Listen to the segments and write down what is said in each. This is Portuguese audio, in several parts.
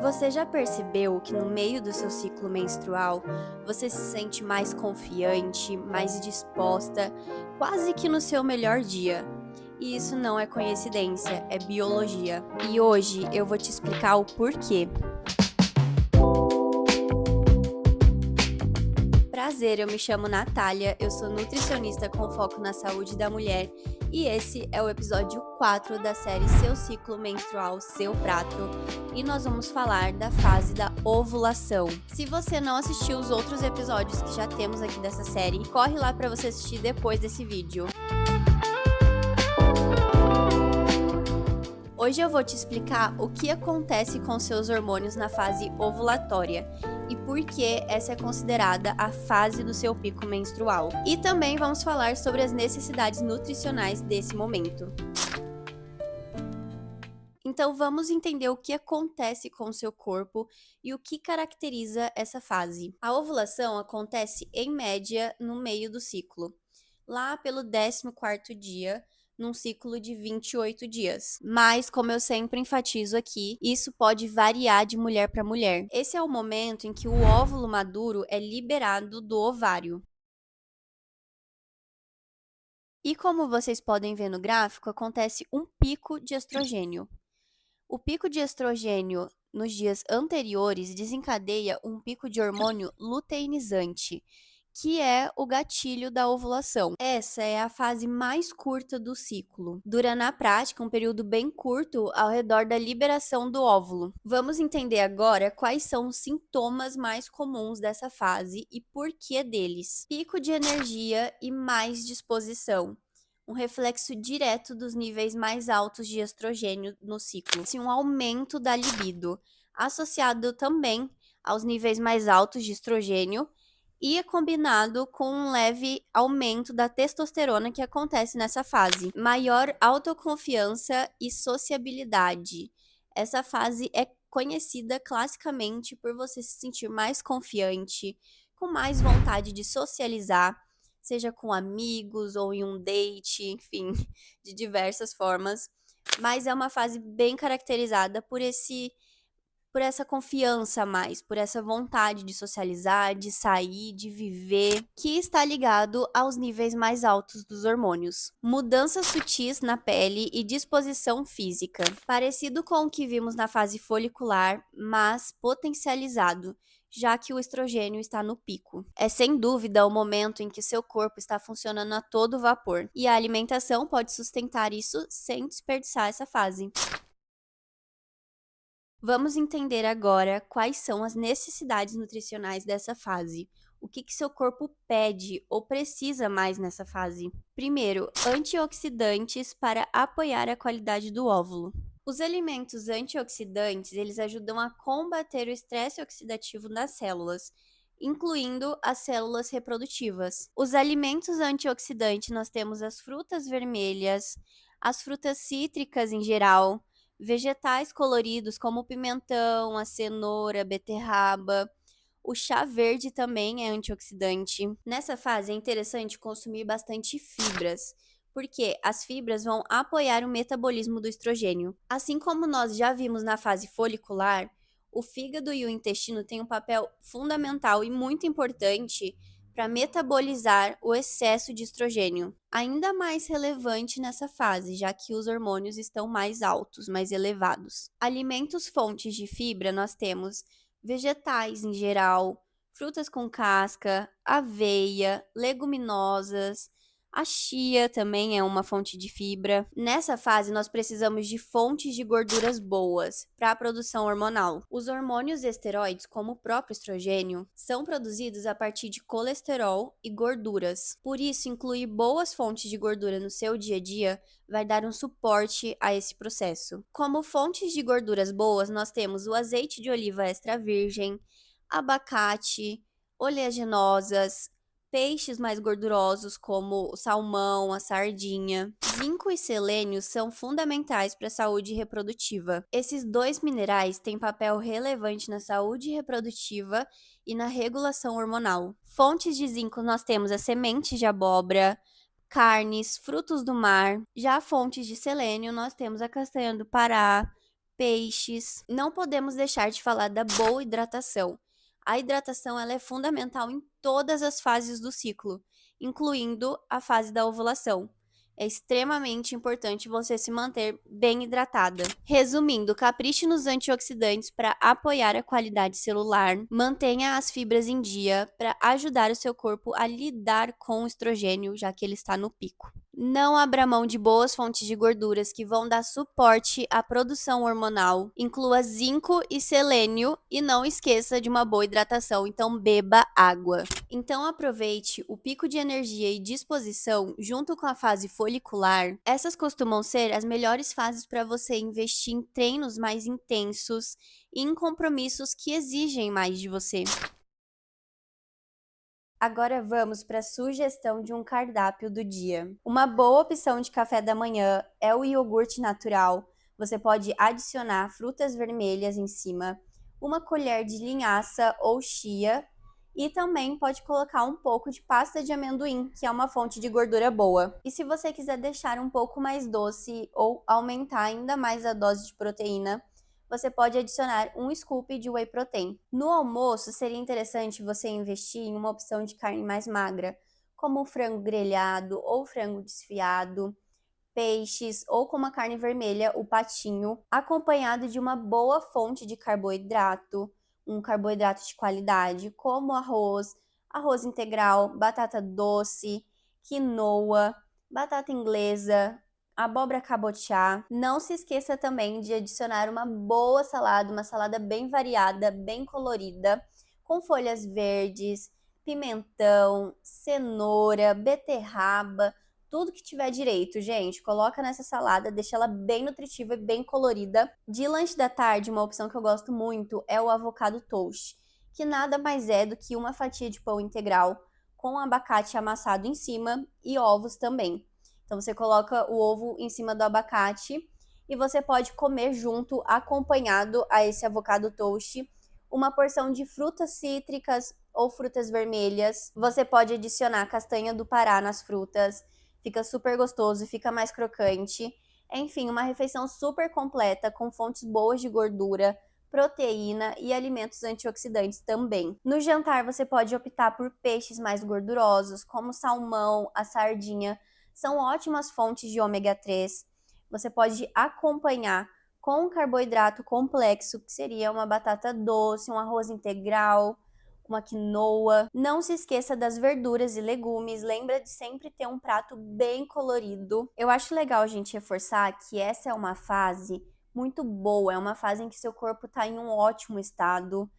Você já percebeu que no meio do seu ciclo menstrual você se sente mais confiante, mais disposta, quase que no seu melhor dia? E isso não é coincidência, é biologia. E hoje eu vou te explicar o porquê. Prazer, eu me chamo Natália, eu sou nutricionista com foco na saúde da mulher e esse é o episódio 4 da série Seu Ciclo Menstrual, Seu Prato, e nós vamos falar da fase da ovulação. Se você não assistiu os outros episódios que já temos aqui dessa série, corre lá para você assistir depois desse vídeo. Hoje eu vou te explicar o que acontece com seus hormônios na fase ovulatória e por que essa é considerada a fase do seu pico menstrual. E também vamos falar sobre as necessidades nutricionais desse momento. Então vamos entender o que acontece com o seu corpo e o que caracteriza essa fase. A ovulação acontece em média no meio do ciclo, lá pelo 14º dia, num ciclo de 28 dias. Mas, como eu sempre enfatizo aqui, isso pode variar de mulher para mulher. Esse é o momento em que o óvulo maduro é liberado do ovário. E como vocês podem ver no gráfico, acontece um pico de estrogênio. O pico de estrogênio nos dias anteriores desencadeia um pico de hormônio luteinizante, que é o gatilho da ovulação. Essa é a fase mais curta do ciclo. Dura na prática um período bem curto ao redor da liberação do óvulo. Vamos entender agora quais são os sintomas mais comuns dessa fase e por que deles. Pico de energia e mais disposição. Um reflexo direto dos níveis mais altos de estrogênio no ciclo. Um aumento da libido, associado também aos níveis mais altos de estrogênio, e é combinado com um leve aumento da testosterona que acontece nessa fase. Maior autoconfiança e sociabilidade. Essa fase é conhecida classicamente por você se sentir mais confiante, com mais vontade de socializar, seja com amigos ou em um date, enfim, de diversas formas. Mas é uma fase bem caracterizada por essa confiança a mais, por essa vontade de socializar, de sair, de viver, que está ligado aos níveis mais altos dos hormônios. Mudanças sutis na pele e disposição física, parecido com o que vimos na fase folicular, mas potencializado, já que o estrogênio está no pico. É sem dúvida o momento em que seu corpo está funcionando a todo vapor, e a alimentação pode sustentar isso sem desperdiçar essa fase. Vamos entender agora quais são as necessidades nutricionais dessa fase. O que seu corpo pede ou precisa mais nessa fase? Primeiro, antioxidantes para apoiar a qualidade do óvulo. Os alimentos antioxidantes, eles ajudam a combater o estresse oxidativo nas células, incluindo as células reprodutivas. Os alimentos antioxidantes, nós temos as frutas vermelhas, as frutas cítricas em geral, vegetais coloridos como o pimentão, a cenoura, a beterraba. O chá verde também é antioxidante. Nessa fase é interessante consumir bastante fibras, porque as fibras vão apoiar o metabolismo do estrogênio. Assim como nós já vimos na fase folicular, o fígado e o intestino têm um papel fundamental e muito importante para metabolizar o excesso de estrogênio. Ainda mais relevante nessa fase, já que os hormônios estão mais altos, mais elevados. Alimentos fontes de fibra, nós temos vegetais em geral, frutas com casca, aveia, leguminosas. A chia também é uma fonte de fibra. Nessa fase, nós precisamos de fontes de gorduras boas para a produção hormonal. Os hormônios esteroides, como o próprio estrogênio, são produzidos a partir de colesterol e gorduras. Por isso, incluir boas fontes de gordura no seu dia a dia vai dar um suporte a esse processo. Como fontes de gorduras boas, nós temos o azeite de oliva extra virgem, abacate, oleaginosas, peixes mais gordurosos como o salmão, a sardinha. Zinco e selênio são fundamentais para a saúde reprodutiva. Esses dois minerais têm papel relevante na saúde reprodutiva e na regulação hormonal. Fontes de zinco nós temos as sementes de abóbora, carnes, frutos do mar. Já fontes de selênio nós temos a castanha do Pará, peixes. Não podemos deixar de falar da boa hidratação. A hidratação ela é fundamental em todas as fases do ciclo, incluindo a fase da ovulação. É extremamente importante você se manter bem hidratada. Resumindo, capriche nos antioxidantes para apoiar a qualidade celular, mantenha as fibras em dia para ajudar o seu corpo a lidar com o estrogênio, já que ele está no pico. Não abra mão de boas fontes de gorduras que vão dar suporte à produção hormonal. Inclua zinco e selênio e não esqueça de uma boa hidratação, então beba água. Então aproveite o pico de energia e disposição junto com a fase folicular. Essas costumam ser as melhores fases para você investir em treinos mais intensos e em compromissos que exigem mais de você. Agora vamos para a sugestão de um cardápio do dia. Uma boa opção de café da manhã é o iogurte natural. Você pode adicionar frutas vermelhas em cima, uma colher de linhaça ou chia e também pode colocar um pouco de pasta de amendoim, que é uma fonte de gordura boa. E se você quiser deixar um pouco mais doce ou aumentar ainda mais a dose de proteína, você pode adicionar um scoop de whey protein. No almoço, seria interessante você investir em uma opção de carne mais magra, como o frango grelhado ou frango desfiado, peixes ou como a carne vermelha, o patinho, acompanhado de uma boa fonte de carboidrato, um carboidrato de qualidade, como arroz, arroz integral, batata doce, quinoa, batata inglesa, abóbora cabotiá. Não se esqueça também de adicionar uma boa salada, uma salada bem variada, bem colorida, com folhas verdes, pimentão, cenoura, beterraba, tudo que tiver direito, gente. Coloca nessa salada, deixa ela bem nutritiva e bem colorida. De lanche da tarde, uma opção que eu gosto muito é o avocado toast, que nada mais é do que uma fatia de pão integral com abacate amassado em cima e ovos também. Então você coloca o ovo em cima do abacate e você pode comer junto, acompanhado a esse avocado toast, uma porção de frutas cítricas ou frutas vermelhas. Você pode adicionar castanha do Pará nas frutas, fica super gostoso, fica mais crocante. Enfim, uma refeição super completa com fontes boas de gordura, proteína e alimentos antioxidantes também. No jantar você pode optar por peixes mais gordurosos, como o salmão, a sardinha. São ótimas fontes de ômega 3. Você pode acompanhar com um carboidrato complexo, que seria uma batata doce, um arroz integral, uma quinoa. Não se esqueça das verduras e legumes, lembra de sempre ter um prato bem colorido. Eu acho legal a gente reforçar que essa é uma fase muito boa, é uma fase em que seu corpo está em um ótimo estado,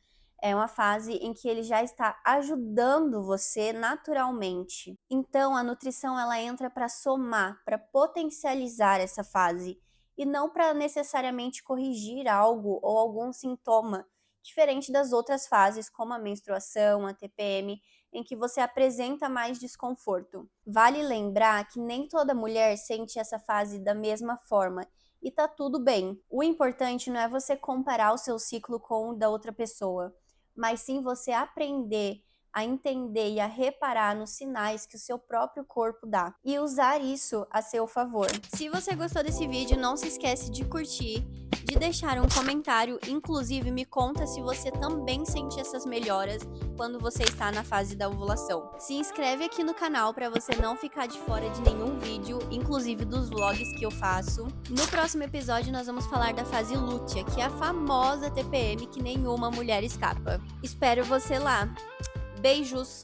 é uma fase em que ele já está ajudando você naturalmente. Então, a nutrição ela entra para somar, para potencializar essa fase e não para necessariamente corrigir algo ou algum sintoma, diferente das outras fases, como a menstruação, a TPM, em que você apresenta mais desconforto. Vale lembrar que nem toda mulher sente essa fase da mesma forma e tá tudo bem. O importante não é você comparar o seu ciclo com o da outra pessoa, mas sim você aprender a entender e a reparar nos sinais que o seu próprio corpo dá e usar isso a seu favor. Se você gostou desse vídeo, não se esquece de curtir, de deixar um comentário, inclusive me conta se você também sente essas melhoras quando você está na fase da ovulação. Se inscreve aqui no canal para você não ficar de fora de nenhum vídeo, inclusive dos vlogs que eu faço. No próximo episódio nós vamos falar da fase lútea, que é a famosa TPM que nenhuma mulher escapa. Espero você lá. Beijos!